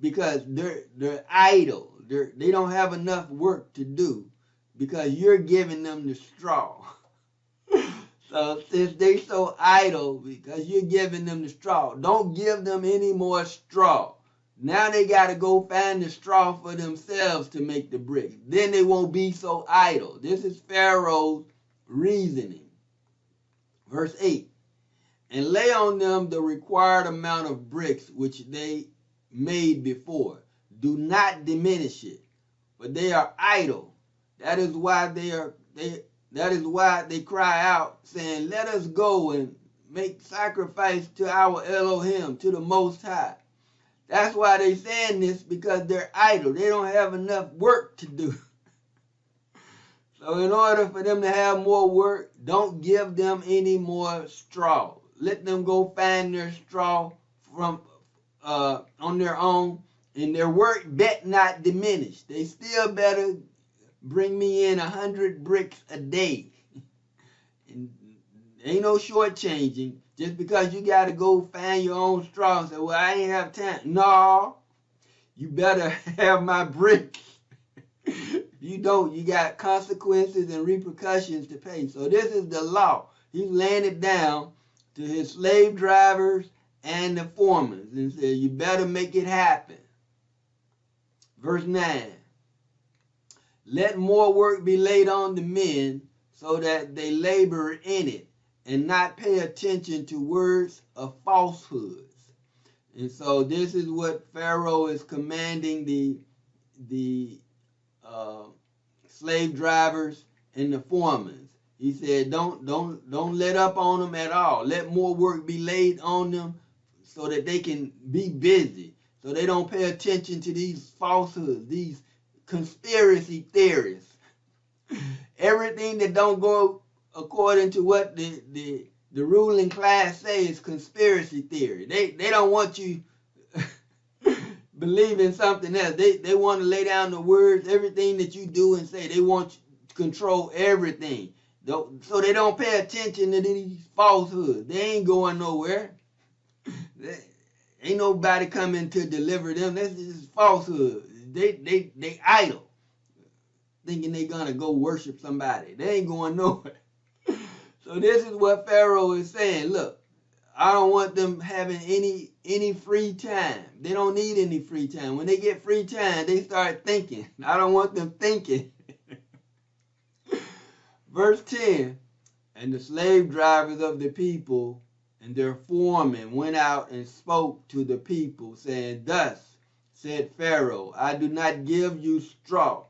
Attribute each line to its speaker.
Speaker 1: because they're idle. They don't have enough work to do because you're giving them the straw. So since they so idle because you're giving them the straw, don't give them any more straw. Now they got to go find the straw for themselves to make the bricks. Then they won't be so idle. This is Pharaoh's reasoning. Verse 8. And lay on them the required amount of bricks which they made before. Do not diminish it, for they are idle. That is why that is why they cry out, saying, let us go and make sacrifice to our Elohim, to the Most High. That's why they saying this, because they're idle. They don't have enough work to do. So in order for them to have more work, don't give them any more straw. Let them go find their straw from on their own, and their work bet not diminish. They still better bring me in 100 bricks a day. And ain't no shortchanging. Just because you got to go find your own straw and say, well, I ain't have time. No, you better have my bricks. If you don't, you got consequences and repercussions to pay. So this is the law. He's laying it down to his slave drivers and the foremen and said, you better make it happen. Verse 9. Let more work be laid on the men so that they labor in it and not pay attention to words of falsehoods. And so this is what Pharaoh is commanding the slave drivers and the foremen. He said, don't let up on them at all. Let more work be laid on them so that they can be busy, so they don't pay attention to these falsehoods, these conspiracy theories. Everything that don't go according to what the ruling class say is conspiracy theory. They don't want you believe in something else. They want to lay down the words, everything that you do and say. They want you to control everything. So they don't pay attention to these falsehoods. They ain't going nowhere. Ain't nobody coming to deliver them. This is falsehood. They idle, thinking they gonna go worship somebody. They ain't going nowhere. So this is what Pharaoh is saying. Look, I don't want them having any free time. They don't need any free time. When they get free time, they start thinking. I don't want them thinking. Verse 10, and the slave drivers of the people and their foremen went out and spoke to the people, saying, thus said Pharaoh, I do not give you straw,